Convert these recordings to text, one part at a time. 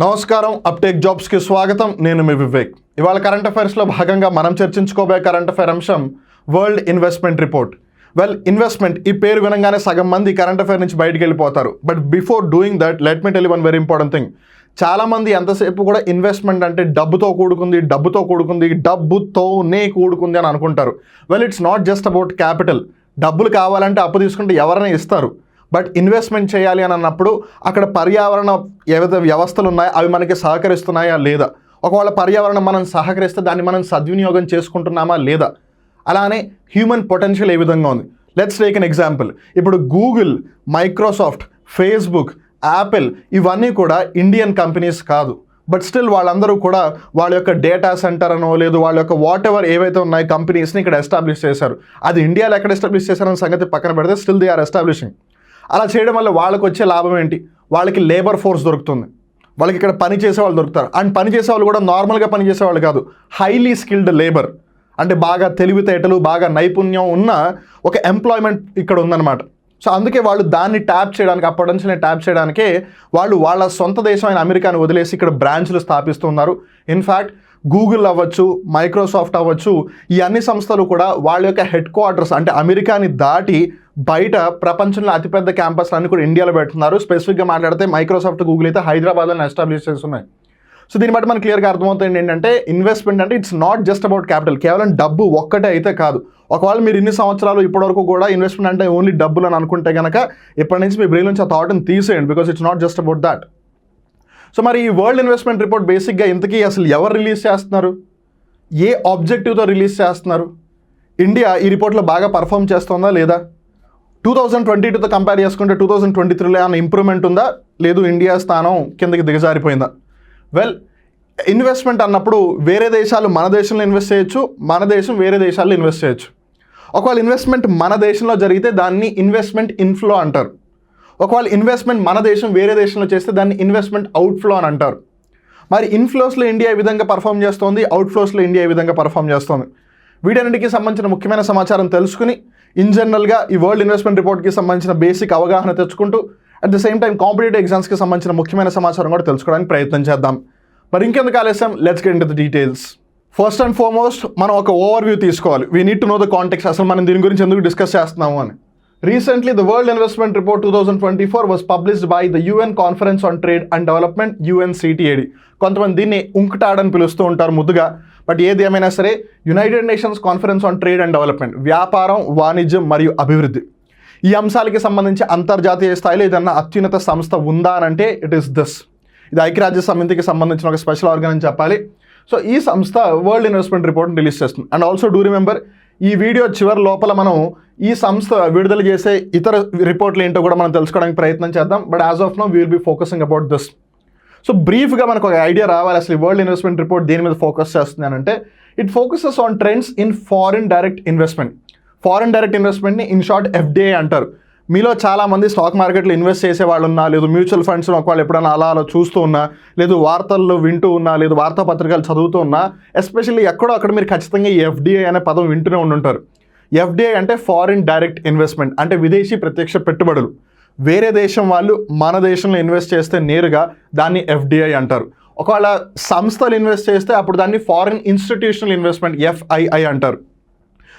నమస్కారం, అప్టేక్ జాబ్స్కి స్వాగతం. నేను మీ వివేక్. ఇవాళ కరెంట్ అఫైర్స్లో భాగంగా మనం చర్చించుకోబోయే కరెంట్ అఫైర్ అంశం వరల్డ్ ఇన్వెస్ట్మెంట్ రిపోర్ట్. ఇన్వెస్ట్మెంట్ ఈ పేరు వినగానే సగం మంది కరెంట్ అఫైర్ నుంచి బయటికి వెళ్ళిపోతారు. But before doing that let me tell you one very important thing. చాలామంది ఎంతసేపు కూడా ఇన్వెస్ట్మెంట్ అంటే డబ్బుతోనే కూడుకుంది అని అనుకుంటారు. It's not just about capital. డబ్బులు కావాలంటే అప్పు తీసుకుంటే ఎవరైనా ఇస్తారు. బట్ ఇన్వెస్ట్మెంట్ చేయాలి అని అన్నప్పుడు అక్కడ పర్యావరణ ఏవైతే వ్యవస్థలు ఉన్నాయో అవి మనకి సహకరిస్తున్నాయా లేదా, ఒకవేళ పర్యావరణం మనం సహకరిస్తే దాన్ని మనం సద్వినియోగం చేసుకుంటున్నామా లేదా, అలానే హ్యూమన్ పొటెన్షియల్ ఏ విధంగా ఉంది. Let's take an example. ఇప్పుడు గూగుల్, మైక్రోసాఫ్ట్, ఫేస్బుక్, యాపిల్ ఇవన్నీ కూడా ఇండియన్ కంపెనీస్ కాదు. బట్ స్టిల్ వాళ్ళందరూ కూడా వాళ్ళ యొక్క డేటా సెంటర్ అనో లేదు వాళ్ళ యొక్క వాట్ ఎవర్ ఏవైతే ఉన్నాయో కంపెనీస్ని ఇక్కడ ఎస్టాబ్లిష్ చేశారు. అది ఇండియాలో ఎక్కడ ఎస్టాబ్లిష్ చేశారన్న సంగతి పక్కన పెడితే స్టిల్ దే ఆర్ ఎస్టాబ్లిషింగ్. అలా చేయడం వల్ల వాళ్ళకి వచ్చే లాభం ఏంటి? వాళ్ళకి లేబర్ ఫోర్స్ దొరుకుతుంది, వాళ్ళకి ఇక్కడ పని చేసే వాళ్ళు దొరుకుతారు. అండ్ పని చేసే వాళ్ళు కూడా నార్మల్గా పని చేసేవాళ్ళు కాదు, హైలీ స్కిల్డ్ లేబర్, అంటే బాగా తెలివితేటలు బాగా నైపుణ్యం ఉన్న ఒక ఎంప్లాయ్మెంట్ ఇక్కడ ఉందన్నమాట. సో అందుకే వాళ్ళు దాన్ని ట్యాప్ చేయడానికి, అప్పటి నుంచి ట్యాప్ చేయడానికే వాళ్ళు వాళ్ళ సొంత దేశమైన అమెరికాని వదిలేసి ఇక్కడ బ్రాంచ్లు స్థాపిస్తున్నారు. ఇన్ఫ్యాక్ట్ గూగుల్ అవ్వచ్చు, మైక్రోసాఫ్ట్ అవ్వచ్చు, ఈ అన్ని సంస్థలు కూడా వాళ్ళ యొక్క హెడ్ క్వార్టర్స్ అంటే అమెరికాని దాటి బయట ప్రపంచంలో అతిపెద్ద క్యాంపస్లు అన్ని కూడా ఇండియాలో పెడుతున్నారు. స్పెసిఫిక్గా మాట్లాడితే మైక్రోసాఫ్ట్, గూగుల్ అయితే హైదరాబాద్లో ఎస్టాబ్లిష్ చేస్తున్నాయి. సో దీన్ని బట్టి మనకు క్లియర్గా అర్థమవుతుంది ఏంటంటే ఇన్వెస్ట్మెంట్ అంటే it's not just about capital. కేవలం డబ్బు ఒక్కటే అయితే కాదు. ఒకవేళ మీరు ఇన్ని సంవత్సరాలు ఇప్పటివరకు కూడా ఇన్వెస్ట్మెంట్ అంటే ఓన్లీ డబ్బులు అని అనుకుంటే కనుక ఇప్పటి నుంచి మీ బ్రెయిన్ నుంచి ఆ థాట్ని తీసేయండి, because it's not just about that. So మరి ఈ వరల్డ్ ఇన్వెస్ట్మెంట్ రిపోర్ట్ బేసిక్గా ఇంతకీ అసలు ఎవరు రిలీజ్ చేస్తున్నారు, ఏ ఆబ్జెక్టివ్తో రిలీజ్ చేస్తున్నారు, ఇండియా ఈ రిపోర్ట్లో బాగా పర్ఫామ్ చేస్తుందా లేదా, 2022తో కంపేర్ చేసుకుంటే 2023లో ఏమైనా ఇంప్రూవ్మెంట్ ఉందా, లేదు ఇండియా స్థానం కిందకి దిగజారిపోయిందా? ఇన్వెస్ట్మెంట్ అన్నప్పుడు వేరే దేశాలు మన దేశంలో ఇన్వెస్ట్ చేయొచ్చు, మన దేశం వేరే దేశాల్లో ఇన్వెస్ట్ చేయొచ్చు. ఒకవేళ ఇన్వెస్ట్మెంట్ మన దేశంలో జరిగితే దాన్ని ఇన్వెస్ట్మెంట్ ఇన్ఫ్లో అంటారు. ఒకవేళ ఇన్వెస్ట్మెంట్ మన దేశం వేరే దేశంలో చేస్తే దాన్ని ఇన్వెస్ట్మెంట్ అవుట్ఫ్లో అని అంటారు. మరి ఇన్ఫ్లోస్లో ఇండియా ఏ విధంగా పర్ఫామ్ చేస్తుంది, అవుట్ఫ్లోస్లో ఇండియా ఏ విధంగా పర్ఫామ్ చేస్తుంది, వీటన్నిటికీ సంబంధించిన ముఖ్యమైన సమాచారం తెలుసుకుని ఇన్ జనరల్గా ఈ వరల్డ్ ఇన్వెస్ట్మెంట్ రిపోర్ట్కి సంబంధించిన బేసిక్ అవగాహన తెచ్చుకుంటూ at the same time competitive ఎగ్జామ్స్కి సంబంధించిన ముఖ్యమైన సమాచారం కూడా తెలుసుకోవడానికి ప్రయత్నం చేద్దాం. మరి ఇంకెందుకు ఆలస్యం, let's get into the details. First and foremost మనం ఒక ఓవర్వ్యూ తీసుకోవాలి. We need to know the context, అసలు మనం దీని గురించి ఎందుకు డిస్కస్ చేస్తున్నాము అని. Recently, the World Investment Report 2024 was published by the UN Conference on Trade and Development, UNCTAD. కొంతమంది దీన్ని UNCTAD అని పిలుస్తూ ఉంటారు ముద్దుగా. బట్ ఏది ఏమైనా సరే United nations conference on trade and development, వ్యాపారం, వాణిజ్యం మరియు అభివృద్ధి, ఈ అంశాలకి సంబంధించి అంతర్జాతీయ స్థాయిలో ఏదన్నా అత్యున్నత సంస్థ ఉందా అని అంటే ఇట్ ఈస్ దిస్. ఇది ఐక్యరాజ్య సమితికి సంబంధించిన ఒక స్పెషల్ ఆర్గన్ అని చెప్పాలి. సో ఈ సంస్థ వరల్డ్ ఇన్వెస్ట్మెంట్ రిపోర్ట్ని రిలీజ్ చేస్తుంది. అండ్ ఆల్సో డూ రిమెంబర్, ఈ వీడియో చివరి లోపల మనం ఈ సంస్థ విడుదల చేసే ఇతర రిపోర్ట్లు ఏంటో కూడా మనం తెలుసుకోవడానికి ప్రయత్నం చేద్దాం. But as of now we will be focusing about this. So బ్రీఫ్గా మనకు ఒక ఐడియా రావాలి, అసలు ఈ వరల్డ్ ఇన్వెస్ట్మెంట్ రిపోర్ట్ దేని మీద ఫోకస్ చేస్తుంది అని అంటే it focuses on trends in foreign direct investment. Foreign direct ఇన్వెస్ట్మెంట్ని ఇన్ షార్ట్ FDI అంటారు. మీలో చాలామంది స్టాక్ మార్కెట్లో ఇన్వెస్ట్ చేసే వాళ్ళు ఉన్నా, లేదు మ్యూచువల్ ఫండ్స్లో ఒకవేళ ఎప్పుడైనా అలా చూస్తూ ఉన్నా, లేదు వార్తల్లో వింటూ ఉన్నా, లేదు వార్తాపత్రికలు చదువుతూ ఉన్నా, ఎస్పెషల్లీ ఎక్కడో అక్కడ మీరు ఖచ్చితంగా ఈ FDI అనే పదం వింటూనే ఉండుంటారు. FDI అంటే ఫారిన్ డైరెక్ట్ ఇన్వెస్ట్మెంట్, అంటే విదేశీ ప్రత్యక్ష పెట్టుబడులు. వేరే దేశం వాళ్ళు మన దేశంలో ఇన్వెస్ట్ చేస్తే నేరుగా దాన్ని FDI అంటారు. ఒకవేళ సంస్థలు ఇన్వెస్ట్ చేస్తే అప్పుడు దాన్ని ఫారిన్ ఇన్స్టిట్యూషనల్ ఇన్వెస్ట్మెంట్, FII అంటారు.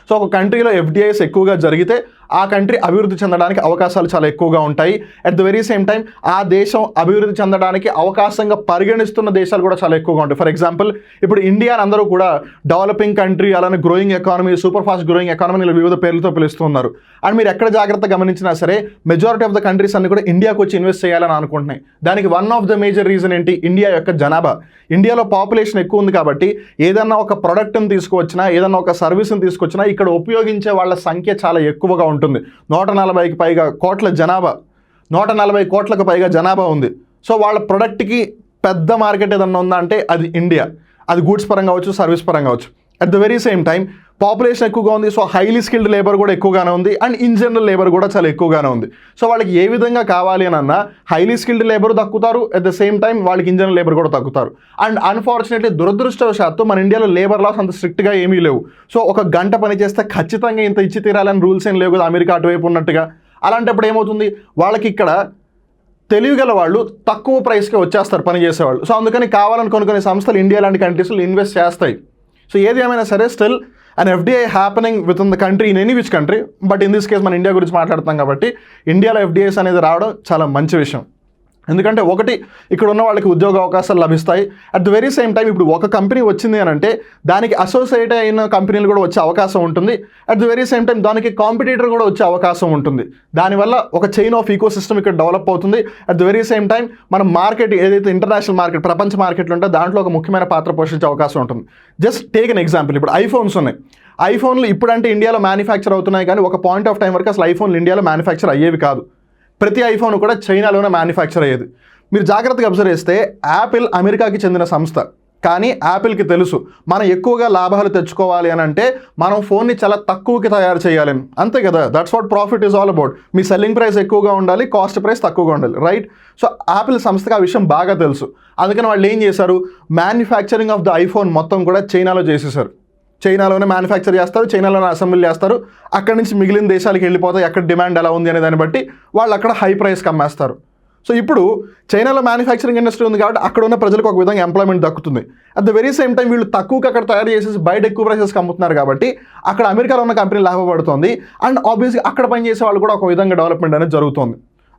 సో ఒక కంట్రీలో FDIs ఎక్కువగా జరిగితే ఆ కంట్రీ అభివృద్ధి చెందడానికి అవకాశాలు చాలా ఎక్కువగా ఉంటాయి. At the very same time ఆ దేశం అభివృద్ధి చెందడానికి అవకాశంగా పరిగణిస్తున్న దేశాలు కూడా చాలా ఎక్కువగా ఉంటాయి. ఫర్ ఎగ్జాంపుల్ ఇప్పుడు ఇండియాని అందరూ కూడా డెవలపింగ్ కంట్రీ, అలానే growing economy, super fast growing economy ఇలా వివిధ పేర్లతో పిలుస్తున్నారు. అండ్ మీరు ఎక్కడ జాగ్రత్త గమనించినా సరే మెజారిటీ ఆఫ్ ద కంట్రీస్ అన్ని కూడా ఇండియాకు వచ్చి ఇన్వెస్ట్ చేయాలని అనుకుంటున్నాయి. దానికి one of the major reason ఏంటి? ఇండియా యొక్క జనాభా. ఇండియాలో పాపులేషన్ ఎక్కువ ఉంది కాబట్టి ఏదన్నా ఒక ప్రోడక్ట్ని తీసుకువచ్చినా, ఏదన్నా ఒక సర్వీస్ని తీసుకొచ్చినా ఇక్కడ ఉపయోగించే వాళ్ళ సంఖ్య చాలా ఎక్కువగా ఉంటుంది. 140కి పైగా కోట్ల జనాభా, 140 కోట్లకు పైగా జనాభా ఉంది. సో వాళ్ళ ప్రొడక్ట్కి పెద్ద మార్కెట్ ఏదన్నా ఉందా అంటే అది ఇండియా. అది గూడ్స్ పరంగా అవచ్చు, సర్వీస్ పరంగా అవచ్చు. At the very same time population ఎక్కువగా ఉంది, సో హైలీ స్కిల్డ్ లేబర్ కూడా ఎక్కువగానే ఉంది, అండ్ ఇన్ జనరల్ లేబర్ కూడా చాలా ఎక్కువగానే ఉంది. సో వాళ్ళకి ఏ విధంగా కావాలి అని అన్నా హైలీ స్కిల్డ్ లేబర్ తగ్గుతారు, అట్ ద సేమ్ టైం వాళ్ళకి ఇన్ జనరల్ లేబర్ కూడా తగ్గుతారు. అండ్ అన్ఫార్చునేట్లీ దురదృష్టవశాత్తు మన ఇండియాలో లేబర్ లాస్ అంత స్ట్రిక్ట్గా ఏమీ లేవు. సో ఒక గంట పని చేస్తే ఖచ్చితంగా ఇంత ఇచ్చి తీరాలని రూల్స్ ఏం లేవు కదా అమెరికా అటువైపు ఉన్నట్టుగా. అలాంటప్పుడు ఏమవుతుంది, వాళ్ళకి ఇక్కడ తెలివిగల వాళ్ళు తక్కువ ప్రైస్కి వచ్చేస్తారు పని చేసేవాళ్ళు. సో అందుకని కావాలని కొన్ని సంస్థలు ఇండియా లాంటి కంట్రీస్లో ఇన్వెస్ట్ చేస్తాయి. సో ఏది ఏమైనా సరే still and FDI happening with in the country in any which country, but in this case మన ఇండియా గురించి మాట్లాడుతాం కాబట్టి ఇండియాలో ఎఫ్డిఐస్ అనేది రావడం చాలా మంచి విషయం. ఎందుకంటే ఒకటి, ఇక్కడ ఉన్న వాళ్ళకి ఉద్యోగ అవకాశాలు లభిస్తాయి. At the very same time ఇప్పుడు ఒక కంపెనీ వచ్చింది అని అంటే దానికి అసోసియేట్ అయిన కంపెనీలు కూడా వచ్చే అవకాశం ఉంటుంది. At the very same time దానికి కాంపిటీటర్ కూడా వచ్చే అవకాశం ఉంటుంది. దానివల్ల ఒక చైన్ ఆఫ్ ఈకో సిస్టమ్ ఇక్కడ డెవలప్ అవుతుంది. At the very same time మన మార్కెట్ ఏదైతే ఇంటర్నేషనల్ మార్కెట్, ప్రపంచ మార్కెట్లు ఉంటే దాంట్లో ఒక ముఖ్యమైన పాత్ర పోషించే అవకాశం ఉంటుంది. జస్ట్ టేక్ అన్ ఎగ్జాంపుల్, ఇప్పుడు ఐఫోన్స్ ఉన్నాయి. ఐఫోన్లు ఇప్పుడంటే ఇండియాలో మ్యానుఫ్యాక్చర్ అవుతున్నాయి, కానీ ఒక పాయింట్ ఆఫ్ టైం వరకు అసలు ఐఫోన్లు ఇండియాలో మ్యానుఫ్యాక్చర్ అయ్యేవి కాదు. ప్రతి ఐఫోన్ కూడా చైనాలోనే మ్యానుఫ్యాక్చర్ అయ్యేది. మీరు జాగ్రత్తగా అబ్జర్వ్ చేస్తే యాపిల్ అమెరికాకి చెందిన సంస్థ, కానీ యాపిల్కి తెలుసు మనం ఎక్కువగా లాభాలు తెచ్చుకోవాలి అని అంటే మనం ఫోన్ని చాలా తక్కువకి తయారు చేయాలని, అంతే కదా. That's what profit is all about. Me selling price ఎక్కువగా ఉండాలి, కాస్ట్ ప్రైస్ తక్కువగా ఉండాలి, రైట్. సో యాపిల్ సంస్థకి ఆ విషయం బాగా తెలుసు. అందుకని వాళ్ళు ఏం చేశారు, మ్యానుఫ్యాక్చరింగ్ ఆఫ్ ద ఐఫోన్ మొత్తం కూడా చైనాలో చేసేసారు. చైనాలోనే మ్యానుఫ్యాక్చర్ చేస్తారు, చైనాలోనే అసెంబ్లీ చేస్తారు. అక్కడి నుంచి మిగిలిన దేశాలకు వెళ్ళిపోతాయి. అక్కడ డిమాండ్ ఎలా ఉంది అనే దాన్ని బట్టి వాళ్ళు అక్కడ హై ప్రైస్కి అమ్మేస్తారు. సో ఇప్పుడు చైనాలో మ్యానుఫ్యాక్చరింగ్ ఇండస్ట్రీ ఉంది కాబట్టి అక్కడ ఉన్న ప్రజలకు ఒక విధంగా ఎంప్లాయ్మెంట్ దక్కుతుంది. At the very same time వీళ్ళు తక్కువకి అక్కడ తయారు చేసేసి బయట ఎక్కువ ప్రైసెస్కి అమ్ముతున్నారు కాబట్టి అక్కడ అమెరికాలో ఉన్న కంపెనీ లాభపడుతుంది. అండ్ ఆబ్వియస్గా అక్కడ పనిచేసే వాళ్ళు కూడా ఒక విధంగా డెవలప్మెంట్ అనేది జరుగుతుంది.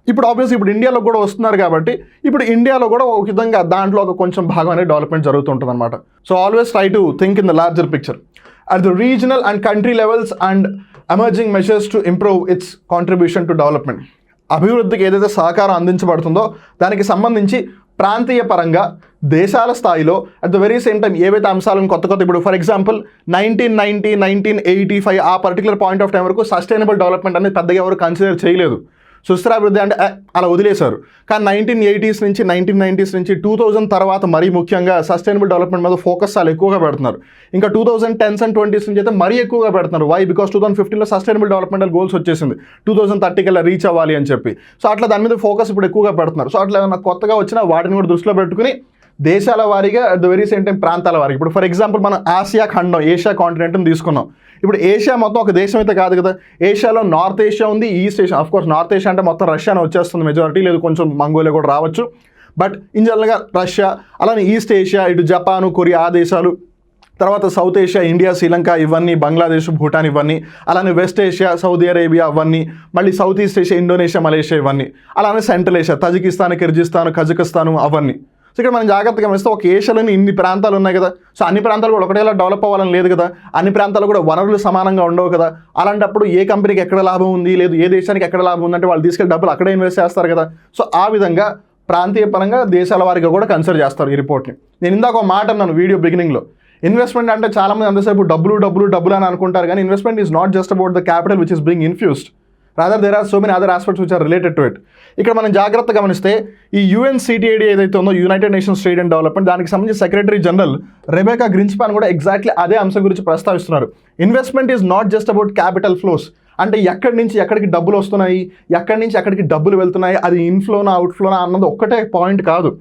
ఇప్పుడు ఆబ్వియస్లీ ఇప్పుడు ఇండియాలో కూడా వస్తున్నారు కాబట్టి ఇప్పుడు ఇండియాలో కూడా ఒక విధంగా దాంట్లో ఒక కొంచెం భాగం అనేది డెవలప్మెంట్ జరుగుతుంటుంది అనమాట. So always try to think in the larger picture at the regional and country levels and emerging measures to improve its contribution to development. అభివృద్ధికి ఏదైతే సహకారం అందించబడుతుందో దానికి సంబంధించి ప్రాంతీయ పరంగా దేశాల స్థాయిలో at the very same time ఏవైతే అంశాలను కొత్త ఇప్పుడు ఫర్ ఎగ్జాంపుల్ 1990, 1985 ఆ పర్టికులర్ పాయింట్ ఆఫ్ టైం వరకు సస్టైనబుల్ డెవలప్మెంట్ అనేది పెద్దగా ఎవరు కన్సిడర్ చేయలేదు. సుస్థిరాభివృద్ధి అంటే అలా వదిలేశారు. కానీ 1980s నుంచి 1990s నుంచి 2000 తర్వాత మరీ ముఖ్యంగా సస్టైనబుల్ డెవలప్మెంట్ మీద ఫోకస్ చాలా ఎక్కువగా పెడుతున్నారు. ఇంకా 2010s and 20s నుంచి అయితే మరీ ఎక్కువగా పెడుతున్నారు. వై? బికాస్ 2015లో సస్టైనబుల్ డెవలప్మెంటల్ గోల్స్ వచ్చేసింది, 2030 కల్లా రీచ్ అవ్వాలి అని చెప్పి. సో అట్లా దాని మీద ఫోకస్ ఇప్పుడు ఎక్కువగా పెడుతున్నారు. సో అట్లా ఏమైనా కొత్తగా వచ్చినా వాటిని కూడా దృష్టిలో పెట్టుకుని దేశాల వారీగా at the very same time ప్రాంతాల వారికి, ఇప్పుడు ఫర్ ఎగ్జాంపుల్ మనం ఆసియా ఖండం, ఏషియా కాంటినెంట్ని తీసుకున్నాం. ఇప్పుడు ఏషియా మొత్తం ఒక దేశం అయితే కాదు కదా. ఏషియాలో నార్త్ ఏషియా ఉంది, east Asia. Of course north Asia అంటే మొత్తం రష్యానే వచ్చేస్తుంది మెజారిటీ, లేదు కొంచెం మంగోలియా కూడా రావచ్చు. బట్ ఇన్ జనరల్గా రష్యా, అలానే ఈస్ట్ ఏషియా, ఇటు జపాను, కొరియా ఆ దేశాలు, తర్వాత సౌత్ ఏషియా, ఇండియా, శ్రీలంక ఇవన్నీ, బంగ్లాదేశ్, భూటాన్ ఇవన్నీ, అలానే వెస్ట్ ఏషియా, సౌదీ అరేబియా అవన్నీ, మళ్ళీ south east Asia, Indonesia, Malaysia ఇవన్నీ, అలానే central Asia, Tajikistan, Kyrgyzstan, Kazakhstan అవన్నీ. సో ఇక్కడ మనం జాగ్రత్తగా గమనిస్తే ఒక ఏషియాలోని ఇన్ని ప్రాంతాలు ఉన్నాయి కదా. సో అన్ని ప్రాంతాలు కూడా ఒకటేలా డెవలప్ అవ్వాలని లేదు కదా. అన్ని ప్రాంతాలు కూడా వనరులు సమానంగా ఉండవు కదా. అలాంటప్పుడు ఏ కంపెనీకి ఎక్కడ లాభం ఉంది, లేదు ఏ దేశానికి ఎక్కడ లాభం ఉందంటే వాళ్ళు తీసుకెళ్ళి డబ్బులు అక్కడే ఇన్వెస్ట్ చేస్తారు కదా. సో ఆ విధంగా ప్రాంతీయ పరంగా దేశాల వారిగా కూడా కన్సిడర్ చేస్తారు ఈ రిపోర్ట్ని. నేను ఇందాక ఒక మాట అన్నాను వీడియో బిగినింగ్లో, ఇన్వెస్ట్మెంట్ అంటే చాలామంది అంతసేపు డబ్బులు అని అనుకుంటారు, కానీ investment is not just about the capital which is being infused. Rather there are so many other aspects which are related to it. ఇక్కడ మనం జాగ్రత్తగా గమనిస్తే ఈ UNCTAD ఏదైతే ఉందో, United Nations trade and development, దానికి సంబంధించి సెక్రటరీ జనరల్ రెబేకా గ్రిన్స్పాన్ కూడా ఎగ్జాక్ట్లీ అదే అంశం గురించి ప్రస్తావిస్తున్నారు. Investment is not just about capital flows, అంటే ఎక్కడి నుంచి ఎక్కడికి డబ్బులు వస్తున్నాయి, ఎక్కడి నుంచి ఎక్కడికి డబ్బులు వెళ్తున్నాయి, అది ఇన్ఫ్లోనా అవుట్ఫ్లోనా అన్నది ఒక్కటే పాయింట్ కాదు.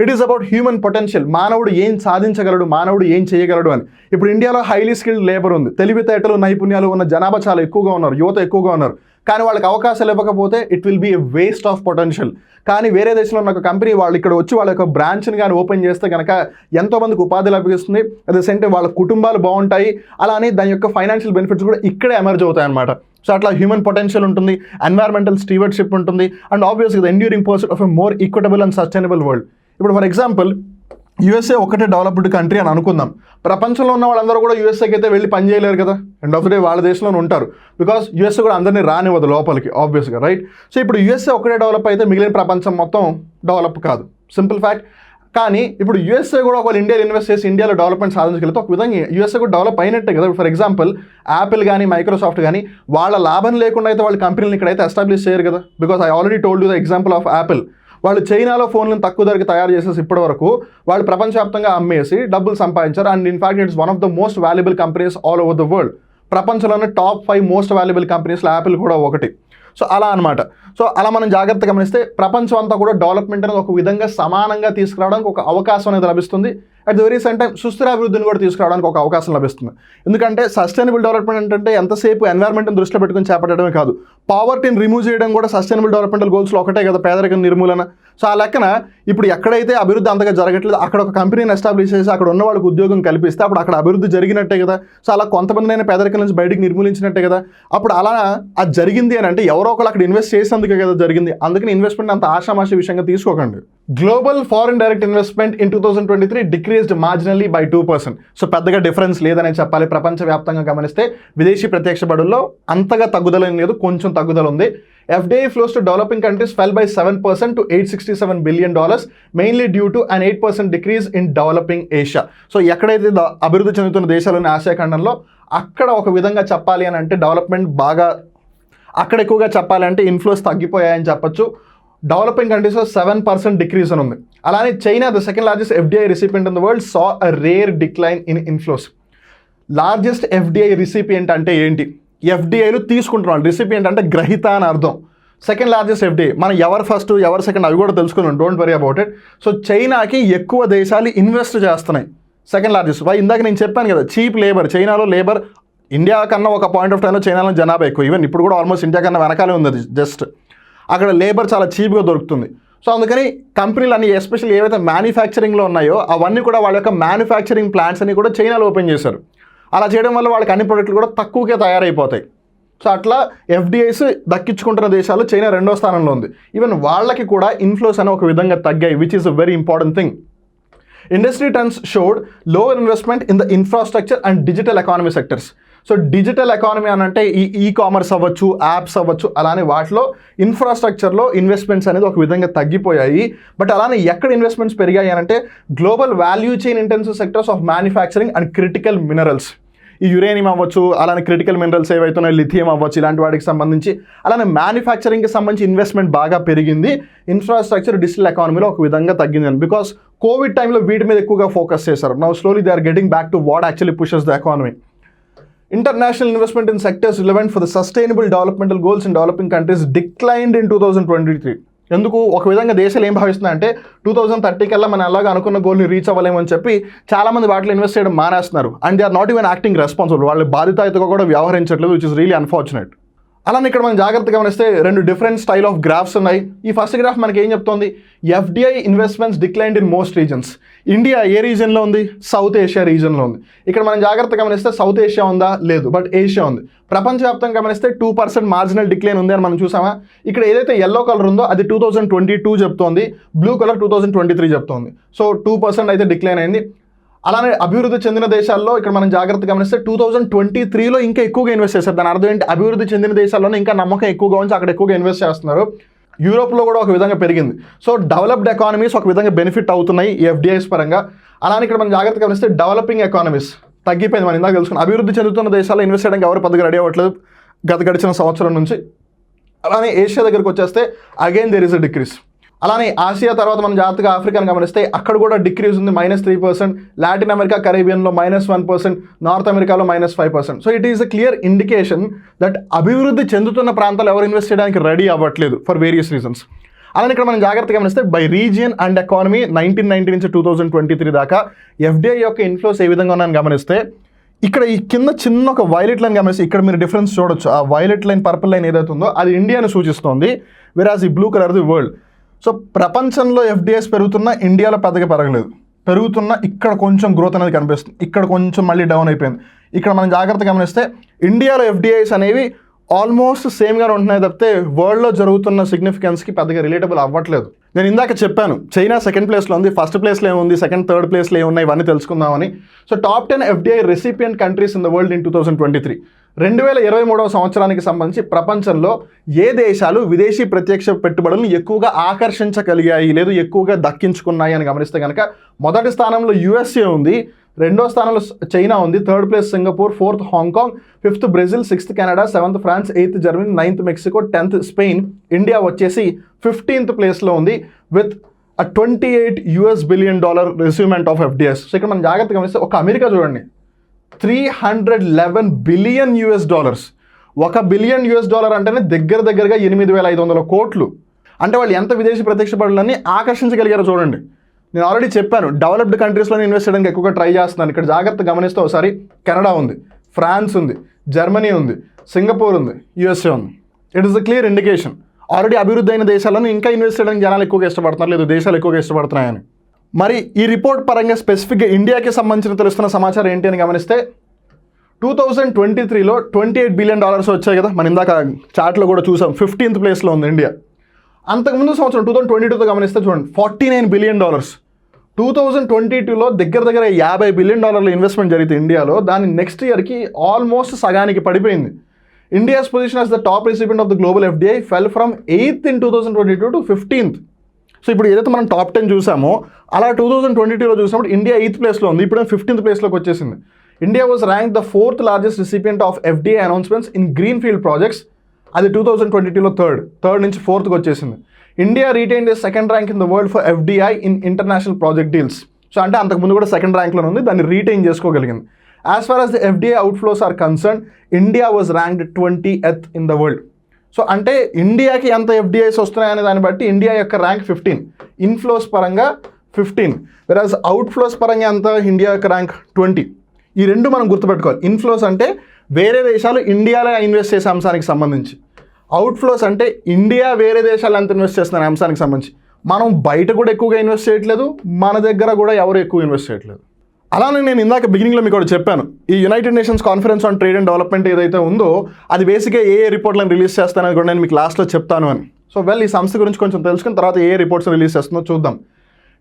It is about human potential, మానవుడు ఏం సాధించగలడు, మానవుడు ఏం చేయగలడు అని. ఇప్పుడు ఇండియాలో హైలీ స్కిల్డ్ లేబర్ ఉంది, తెలివితేటలు నైపుణ్యాలు ఉన్న జనాభా చాలా ఎక్కువగా ఉన్నారు, యువత ఎక్కువగా ఉన్నారు. కానీ వాళ్ళకి అవకాశాలు ఇవ్వకపోతే it will be a waste of potential. కానీ వేరే దేశంలో ఉన్న ఒక కంపెనీ వాళ్ళు ఇక్కడ వచ్చి వాళ్ళ యొక్క బ్రాంచ్ని కానీ ఓపెన్ చేస్తే కనుక ఎంతోమందికి ఉపాధి లభిస్తుంది, అట్ ద సేమ్ టైం వాళ్ళ కుటుంబాలు బాగుంటాయి, అలానే దాని యొక్క ఫైనాన్షియల్ బెనిఫిట్స్ కూడా ఇక్కడే ఎమర్జ్ అవుతాయి అన్నమాట. సో అట్లా హ్యూమన్ పొటెన్షియల్ ఉంటుంది, ఎన్వైర్మెంటల్ స్టీవర్డ్షిప్ ఉంటుంది, and obviously the enduring pursuit of a more equitable and sustainable world. ఇప్పుడు ఫర్ ఎగ్జాంపుల్ USA ఒకటే డెవలప్డ్ కంట్రీ అని అనుకుందాం. ప్రపంచంలో ఉన్న వాళ్ళందరూ కూడా USAకి అయితే వెళ్ళి పని చేయలేరు కదా. ఎండ్ ఆఫ్ ద డే వాళ్ళ దేశంలోనే ఉంటారు, బికాస్ USA కూడా అందరినీ రానివ్వదు లోపలికి ఆబ్వియస్గా, రైట్. సో ఇప్పుడు USA ఒకటే డెవలప్ అయితే మిగిలిన ప్రపంచం మొత్తం డెవలప్ కాదు, సింపుల్ ఫ్యాక్ట్. కానీ ఇప్పుడు USA కూడా ఒకవేళ ఇండియాలో ఇన్వెస్ట్ చేసి ఇండియాలో డెవలప్మెంట్ సాధించగలిగితే ఒక విధంగా USA కూడా డెవలప్ అయినట్టే కదా. ఫర్ ఎగ్జాంపుల్ యాపిల్ కానీ మైక్రోసాఫ్ట్ కానీ వాళ్ళ లాభం లేకుండా అయితే వాళ్ళ కంపెనీలను ఇక్కడైతే ఎస్టాబ్లిష్ చేయరు కదా. Because I already told you the example of Apple. వాళ్ళు చైనాలో ఫోన్లను తక్కువ ధరకి తయారు చేసేసి ఇప్పటి వరకు వాళ్ళు ప్రపంచవ్యాప్తంగా అమ్మేసి డబ్బులు సంపాదించారు. And in fact it's one of the most valuable companies all over the world. ప్రపంచంలోనే టాప్ 5 మోస్ట్ వాల్యుబుల్ కంపెనీస్లో యాపిల్ కూడా ఒకటి. సో అలా అనమాట. సో అలా మనం జాగ్రత్తగా గమనిస్తే ప్రపంచం అంతా కూడా డెవలప్మెంట్ అనేది ఒక విధంగా సమానంగా తీసుకురావడానికి ఒక అవకాశం అనేది లభిస్తుంది. At the very same time సుస్థిర అభివృద్ధిని కూడా తీసుకురావడానికి ఒక అవకాశం లభిస్తుంది. ఎందుకంటే సస్టైనబుల్ డెవలప్మెంట్ అంటే ఎంతసేపు ఎన్వైర్న్మెంట్ని దృష్టిలో పెట్టుకుని చేపట్టడమే కాదు, పావర్టీని రిమూవ్ చేయడం కూడా సస్టైనబుల్ డెవలప్మెంటల్ గోల్స్లో ఒకటే కదా, పేదరికం నిర్మూలన. సో ఆ లెక్కన ఇప్పుడు ఎక్కడైతే అభివృద్ధి అంతగా జరగట్లేదు అక్కడ ఒక కంపెనీని ఎస్టాబ్లిష్ చేసి అక్కడ ఉన్న వాళ్ళకి ఉద్యోగం కల్పిస్తే అప్పుడు అక్కడ అభివృద్ధి జరిగినట్టే కదా. సో అలా కొంతమందినైనా పేదరికం నుంచి బయటికి నిర్మూలించినట్టే కదా. అప్పుడు అలా అది జరిగింది అని అంటే ఎవరో ఒకళ్ళు అక్కడ ఇన్వెస్ట్ చేసేందుకే కదా జరిగింది. అందుకని ఇన్వెస్ట్మెంట్ అంత ఆషామాషి విషయంగా తీసుకోకండి. Global foreign direct investment in 2023 decreased marginally by 2%. So పెద్దగా డిఫరెన్స్ లేదని చెప్పాలి. ప్రపంచవ్యాప్తంగా గమనిస్తే విదేశీ ప్రత్యక్ష పెట్టుబడుల్లో అంతగా తగ్గుదల లేదు, కొంచెం తగ్గుదల ఉంది. FDI flows to developing countries fell by 7% to $867 billion, mainly due to an 8% decrease in developing Asia. So ఎక్కడైతే అభివృద్ధి చెందుతున్న దేశాలని ఆసియా ఖండంలో అక్కడ ఒక విధంగా చెప్పాలి అని అంటే డెవలప్మెంట్ బాగా అక్కడ ఎక్కువగా చెప్పాలి అంటే ఇన్ఫ్లోస్ తగ్గిపోయాయని చెప్పొచ్చు. డెవలపింగ్ కంట్రీస్లో 7% డిక్రీజ్ అని ఉంది. అలానే China, the second largest FDI recipient in the world, saw a rare decline in inflows. Largest FDI recipient అంటే ఏంటి? FDIలు తీసుకుంటున్నాం, రిసిపియంట్ అంటే గ్రహీత అని అర్థం. సెకండ్ లార్జెస్ట్ FDI మనం ఎవరు ఫస్ట్ ఎవరు సెకండ్ అవి కూడా తెలుసుకున్నాం, don't worry about it. So చైనాకి ఎక్కువ దేశాలు ఇన్వెస్ట్ చేస్తున్నాయి, సెకండ్ లార్జెస్ట్. ఇందాక నేను చెప్పాను కదా, చీప్ లేబర్. చైనాలో లేబర్ ఇండియా కన్నా ఒక పాయింట్ ఆఫ్ టైంలో చైనాలో జనాభా ఎక్కువ, ఈవెన్ ఇప్పుడు కూడా ఆల్మోస్ట్ ఇండియా కన్నా వెనకాలే ఉంది అది. జస్ట్ అక్కడ లేబర్ చాలా చీప్గా దొరుకుతుంది. సో అందుకని కంపెనీలు అన్ని ఎస్పెషల్లీ ఏవైతే మ్యానుఫ్యాక్చరింగ్లో ఉన్నాయో అవన్నీ కూడా వాళ్ళ యొక్క మ్యానుఫ్యాక్చరింగ్ ప్లాంట్స్ అన్ని కూడా చైనాలో ఓపెన్ చేశారు. అలా చేయడం వల్ల వాళ్ళకి అన్ని ప్రొడక్ట్లు కూడా తక్కువగా తయారైపోతాయి. సో అట్లా FDIs దక్కించుకుంటున్న దేశాలు చైనా 2వ స్థానంలో ఉంది. ఈవెన్ వాళ్ళకి కూడా ఇన్ఫ్లోస్ అని ఒక విధంగా తగ్గాయి, which is a very important thing. Industry trends showed lower investment in the infrastructure and digital economy sectors. So digital economy అని అంటే ఈ కామర్స్ అవ్వచ్చు, యాప్స్ అవ్వచ్చు, అలానే వాటిలో ఇన్ఫ్రాస్ట్రక్చర్లో ఇన్వెస్ట్మెంట్స్ అనేది ఒక విధంగా తగ్గిపోయాయి. బట్ అలానే ఎక్కడ ఇన్వెస్ట్మెంట్స్ పెరిగాయి అని అంటే global value chain intensive sectors of manufacturing and critical minerals. ఈ యురేనియం అవ్వచ్చు, అలానే క్రిటికల్ మినరల్స్ ఏవైతున్నాయి, లిథియం అవ్వచ్చు, ఇలాంటి వాటికి సంబంధించి, అలానే మ్యానుఫ్యాక్చరింగ్కి సంబంధించి ఇన్వెస్ట్మెంట్ బాగా పెరిగింది. ఇన్ఫ్రాస్ట్రక్చర్ డిజిటల్ ఎకానమీలో ఒక విధంగా తగ్గింది బికాస్ కోవిడ్ టైంలో వీటి మీద ఎక్కువగా ఫోకస్ చేశారు. Now slowly they are getting back to what actually pushes the economy. International investment in sectors relevant for the sustainable developmental goals in developing countries declined in 2023. ఎందుకు ఒక విధంగా దేశాలు ఏం భావిస్తున్నాయి అంటే 2030 కల్లా మనం అలాగా అనుకున్న గోల్ని రీచ్ అవ్వలేమని చెప్పి చాలామంది వాటిలో ఇన్వెస్ట్ చేయడం మానేస్తున్నారు. And they are not even acting responsible, వాళ్ళు బాధ్యతాయుతగా కూడా వ్యవహరించట్లేదు, విచ్ ఇస్ రియలీ అన్ఫార్చునేట్. అలానే ఇక్కడ మనం జాగ్రత్తగా గమనిస్తే 2 డిఫరెంట్ స్టైల్ ఆఫ్ గ్రాఫ్స్ ఉన్నాయి. ఈ ఫస్ట్ గ్రాఫ్ మనకి ఏం చెప్తోంది? FDI investments declined in most regions. India ఏ రీజన్లో ఉంది? సౌత్ ఏషియా రీజన్లో ఉంది. ఇక్కడ మనం జాగ్రత్తగా గమనిస్తే సౌత్ ఏషియా ఉందా? లేదు, బట్ ఏషియా ఉంది. ప్రపంచవ్యాప్తంగా గమనిస్తే 2% మార్జినల్ డిక్లైన్ ఉంది అని మనం చూసామా? ఇక్కడ ఏదైతే ఎల్లో కలర్ ఉందో అది 2022 చెప్తోంది, బ్లూ కలర్ 2023 చెప్తోంది. సో 2% అయితే డిక్లైన్ అయింది. అలానే అభివృద్ధి చెందిన దేశాల్లో ఇక్కడ మనం జాగ్రత్తగా గమనిస్తే 2023లో ఇంకా ఎక్కువగా ఇన్వెస్ట్ చేశారు. దాని అర్థం ఏంటి? అభివృద్ధి చెందిన దేశాల్లోనే ఇంకా నమ్మకం ఎక్కువగా ఉంచి అక్కడ ఎక్కువగా ఇన్వెస్ట్ చేస్తున్నారు. యూరోప్లో కూడా ఒక విధంగా పెరిగింది. సో డెవలప్డ్ ఎకానమీస్ ఒక విధంగా బెనిఫిట్ అవుతున్నాయి ఈ FDIs పరంగా. అలానే ఇక్కడ మనం జాగ్రత్తగా గమనిస్తే డెవలపింగ్ ఎకానమీస్ తగ్గిపోయింది. మనం ఇందాక తెలుసుకున్నాం, అభివృద్ధి చెందుతున్న దేశాల్లో ఇన్వెస్ట్ చేయడానికి ఎవరు పెద్దగా రెడీ అవ్వట్లేదు గడిచిన సంవత్సరం నుంచి. అలానే ఏషియా దగ్గరికి వచ్చేస్తే again there is a decrease. అలానే ఆసియా తర్వాత మనం జాగ్రత్తగా ఆఫ్రికాని గమనిస్తే అక్కడ కూడా డిక్రీజ్ ఉంది, -3%. లాటిన్ అమెరికా కరేబియన్లో -1%, నార్త్ అమెరికాలో -5%. So it is a clear indication that అభివృద్ధి చెందుతున్న ప్రాంతాలు ఎవరు ఇన్వెస్ట్ చేయడానికి రెడీ అవ్వట్లేదు ఫర్ వేరియస్ రీజన్స్. అలానే ఇక్కడ మనం జాగ్రత్తగా గమనిస్తే బై రీజియన్ అండ్ ఎకానమీ 1990 నుంచి 2023 దాకా FDI యొక్క ఇన్ఫ్లోస్ ఏ విధంగా ఉన్నాయని గమనిస్తే ఇక్కడ ఈ కింద చిన్న ఒక వైలెట్ లైన్ గమనిస్తే ఇక్కడ మీరు డిఫరెన్స్ చూడొచ్చు. ఆ వైలెట్ లైన్, పర్పుల్ లైన్ ఏదైతే ఉందో అది ఇండియాను సూచిస్తోంది, వెరాజ్ ఈ blue colour the world. So ప్రపంచంలో FDIs పెరుగుతున్నా ఇండియాలో పెద్దగా పెరగలేదు, పెరుగుతున్న ఇక్కడ కొంచెం గ్రోత్ అనేది కనిపిస్తుంది, ఇక్కడ కొంచెం మళ్ళీ డౌన్ అయిపోయింది. ఇక్కడ మనం జాగ్రత్తగా గమనిస్తే ఇండియాలో FDIs అనేవి ఆల్మోస్ట్ సేమ్గానే ఉంటున్నాయి తప్పితే వరల్డ్లో జరుగుతున్న సిగ్నిఫికెన్స్కి పెద్దగా రిలేటబుల్ అవ్వట్లేదు. నేను ఇందాక చెప్పాను చైనా సెకండ్ ప్లేస్లో ఉంది, ఫస్ట్ ప్లేస్లో ఏముంది, సెకండ్ థర్డ్ ప్లేస్లో ఏమున్నాయి, ఇవన్నీ తెలుసుకుందామని. So top 10 FDI recipient countries in the world in 2023. 2023వ సంవత్సరానికి సంబంధించి ప్రపంచంలో ఏ దేశాలు విదేశీ ప్రత్యక్ష పెట్టుబడులను ఎక్కువగా ఆకర్షించగలిగాయి లేదు ఎక్కువగా దక్కించుకున్నాయి అని గమనిస్తే కనుక మొదటి స్థానంలో USA ఉంది, 2వ స్థానంలో చైనా ఉంది, 3rd place Singapore, 4th Hong Kong, 5th Brazil, 6th Canada, 7th France, 8th Germany, 9th Mexico, 10th Spain. India వచ్చేసి 15th ప్లేస్లో ఉంది విత్ a $28 billion రెస్యూమెంట్ ఆఫ్ FDIs. సో ఇక్కడ మనం జాగ్రత్తగా గమనిస్తే ఒక అమెరికా చూడండి, $311 billion. $1 billion అంటేనే దగ్గరగా 8,500 కోట్లు. అంటే వాళ్ళు ఎంత విదేశీ ప్రత్యక్ష పెట్టుబడులన్నీ ఆకర్షించగలిగారో చూడండి. నేను ఆల్రెడీ చెప్పాను, డెవలప్డ్ కంట్రీస్లోనే ఇన్వెస్ట్ చేయడానికి ఎక్కువగా ట్రై చేస్తున్నాను. ఇక్కడ జాగ్రత్త గమనిస్తే ఒకసారి కెనడా ఉంది, ఫ్రాన్స్ ఉంది, జర్మనీ ఉంది, సింగపూర్ ఉంది, యూఎస్ఏ ఉంది. It is a clear indication already అభివృద్ధి అయిన దేశాలను ఇంకా ఇన్వెస్ట్ చేయడానికి జనాలు ఎక్కువగా ఇష్టపడుతున్నారు, లేదు దేశాలు ఎక్కువగా ఇష్టపడుతున్నాయని. మరి ఈ రిపోర్ట్ పరంగా స్పెసిఫిక్గా ఇండియాకి సంబంధించిన తెలుస్తున్న సమాచారం ఏంటి అని గమనిస్తే 2023లో $28 బిలియన్ వచ్చాయి కదా, మన ఇందాక చార్ట్లో కూడా చూసాం. 15th ప్లేస్లో ఉంది ఇండియా. అంతకుముందు సంవత్సరం 2022తో గమనిస్తే చూడండి $49 బిలియన్. 2022లో దగ్గర $50 బిలియన్ ఇన్వెస్ట్మెంట్ జరిగితే ఇండియాలో, దాని నెక్స్ట్ ఇయర్కి ఆల్మోస్ట్ సగానికి పడిపోయింది. India's position as the top recipient of the global FDI fell from 8th in 2022 to 15th. సో ఇప్పుడు ఏదైతే మనం టాప్ 10 చూసామో అలా 2022లో చూసినప్పుడు ఇండియా 8th ప్లేస్లో ఉంది, ఇప్పుడు 15th ప్లేస్లోకి వచ్చేసింది. India was rank the 4th largest recipient of FDI announcements in greenfield projects. అది 2022లో థర్డ్ నుంచి 4th వచ్చేసింది. India retain the second rank in the world for FDI in international project deals. So అంటే అంతకుముందు కూడా second ర్యాంక్లో ఉంది, దాన్ని రీటైన్ చేసుకోగలిగింది. As far as the FDI outflows are concern, India was ranked 20th in the world. So అంటే ఇండియాకి ఎంత FDIs వస్తున్నాయనే దాన్ని బట్టి ఇండియా యొక్క ర్యాంక్ 15, ఇన్ఫ్లోస్ పరంగా 15, వెరాజ్ అవుట్ఫ్లోస్ పరంగా ఎంత ఇండియా యొక్క ర్యాంక్ 20. ఈ రెండు మనం గుర్తుపెట్టుకోవాలి. ఇన్ఫ్లోస్ అంటే వేరే దేశాలు ఇండియాలో ఇన్వెస్ట్ చేసే అంశానికి సంబంధించి, అవుట్ఫ్లోస్ అంటే ఇండియా వేరే దేశాలు ఎంత ఇన్వెస్ట్ చేస్తున్న అంశానికి సంబంధించి. మనం బయట కూడా ఎక్కువగా ఇన్వెస్ట్ చేయట్లేదు, మన దగ్గర కూడా ఎవరు ఎక్కువ ఇన్వెస్ట్ చేయట్లేదు. అలానే నేను ఇందాక బిగినింగ్లో మీకు ఒకటి చెప్పాను, ఈ United nations conference on trade and development ఏదైతే ఉందో అది బేసిక్గా ఏ రిపోర్ట్లను రిలీజ్ చేస్తానని కూడా నేను మీకు లాస్ట్లో చెప్తాను అని. సో ఈ సంస్థ గురించి కొంచెం తెలుసుకుని తర్వాత ఏ రిపోర్ట్స్ రిలీజ్ చేస్తుందో చూద్దాం.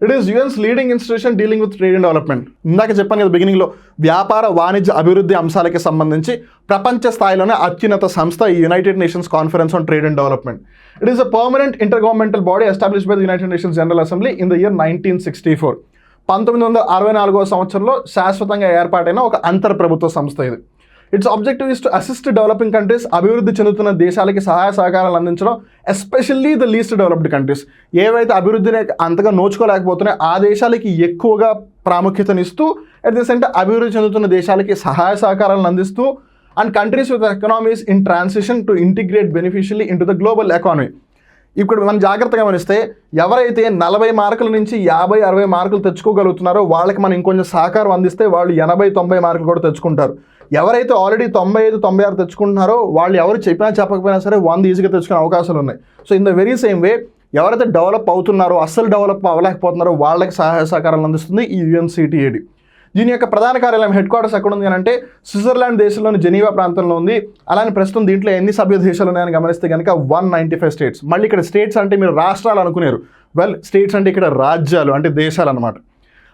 It is UN's leading institution dealing with trade and development. ఇందాక చెప్పాను కదా బిగినింగ్లో, వ్యాపార వాణిజ్య అభివృద్ధి అంశాలకి సంబంధించి ప్రపంచ స్థాయిలోనే అత్యున్నత సంస్థ ఈ United nations conference on trade and development. It is a permanent inter governmental body established by the United nations general assembly in the year 1964. 1964 సంవత్సరంలో శాశ్వతంగా ఏర్పాటైన ఒక అంతర్ ప్రభుత్వ సంస్థ ఇది. Its objective is to assist developing countries, అభివృద్ధి చెందుతున్న దేశాలకి సహాయ సహకారాలు అందించడం, especially the least developed countries. ఏవైతే అభివృద్ధిని అంతగా నోచుకోలేకపోతున్నాయో ఆ దేశాలకి ఎక్కువగా ప్రాముఖ్యతనిస్తూ, అట్ ది సేమ్ టైం అభివృద్ధి చెందుతున్న దేశాలకి సహాయ సహకారాలను అందిస్తూ, and countries with economies in transition to integrate beneficially into the global economy. ఇప్పుడు మనం జాగ్రత్తగా గమనిస్తే ఎవరైతే 40 మార్కుల నుంచి 50-60 మార్కులు తెచ్చుకోగలుగుతున్నారో వాళ్ళకి మనం ఇంకొంచెం సహకారం అందిస్తే వాళ్ళు 80-90 మార్కులు కూడా తెచ్చుకుంటారు. ఎవరైతే ఆల్రెడీ 95-96 తెచ్చుకుంటున్నారో వాళ్ళు ఎవరు చెప్పినా చెప్పకపోయినా సరే 100 ఈజీగా తెచ్చుకునే అవకాశాలు ఉన్నాయి. So in the very same way ఎవరైతే డెవలప్ అవుతున్నారో, అస్సలు డెవలప్ అవ్వలేకపోతున్నారో వాళ్ళకి సహాయ సహకారాలు అందిస్తుంది ఈ UNCTAD. దీని యొక్క ప్రధాన కార్యాలయం హెడ్ క్వార్టర్స్ ఎక్కడ ఉంది అని అంటే స్విట్జర్లాండ్ దేశంలోని జెనీవా ప్రాంతంలో ఉంది. అలానే ప్రస్తుతం దీంట్లో ఎన్ని సభ్య దేశాలు ఉన్నాయని గమనిస్తే కనుక 195 స్టేట్స్. మళ్ళీ ఇక్కడ స్టేట్స్ అంటే మీరు రాష్ట్రాలు అనుకున్నారు, స్టేట్స్ అంటే ఇక్కడ రాజ్యాలు అంటే దేశాలు అనమాట.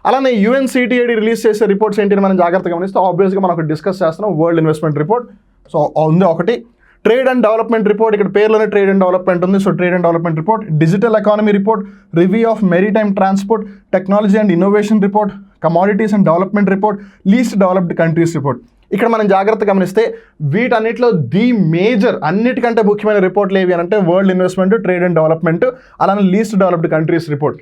అలానే UNCTAD రిలీజ్ చేసే రిపోర్ట్స్ ఏంటి మనం జాగ్రత్తగా గమనిస్తే ఆబ్వియస్గా మనం ఒకటి డిస్కస్ చేస్తున్నాం, వరల్డ్ ఇన్వెస్ట్మెంట్ రిపోర్ట్. సో ఉంది ఒకటి, ట్రేడ్ అండ్ డెవలప్మెంట్ రిపోర్ట్, ఇక్కడ పేరులోనే ట్రేడ్ అండ్ డెవలప్మెంట్ ఉంది. So trade and development report, digital economy report, review of maritime transport, technology and innovation report, commodities and development report, least developed countries report. ఇక్కడ మనం జాగ్రత్తగా గమనిస్తే వీటన్నిటిలో the major, అన్నిటికంటే ముఖ్యమైన రిపోర్ట్లు ఏవి అంటే world investment, trade and development, అలానే లీస్ట్ డెవలప్డ్ కంట్రీస్ రిపోర్ట్.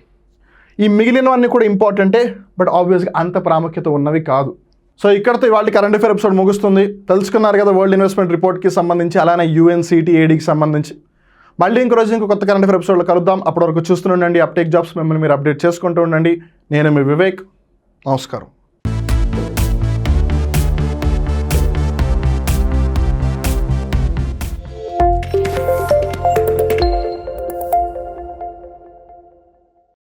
ఈ మిగిలినవన్నీ కూడా ఇంపార్టెంటే, బట్ ఆబ్వియస్గా అంత ప్రాముఖ్యత ఉన్నవి కాదు. సో ఇక్కడతో ఇవాళ కరెంట్ అఫేర్ ఎపిసోడ్ ముగుస్తుంది. తెలుసుకున్నారు కదా వరల్డ్ ఇన్వెస్ట్మెంట్ రిపోర్ట్కి సంబంధించి, అలానే UNCTADకి సంబంధించి. మళ్ళీ ఇంకో రోజు ఇంకో కొత్త కరెంట్ అఫేర్ ఎపిసోడ్లో కలుద్దాం. అప్పటి వరకు చూస్తూ ఉండండి అప్టేక్ జాబ్స్, మిమ్మల్ని మీరు అప్డేట్ చేసుకుంటూ ఉండండి. నేను మీ వివేక్. నమస్కారం.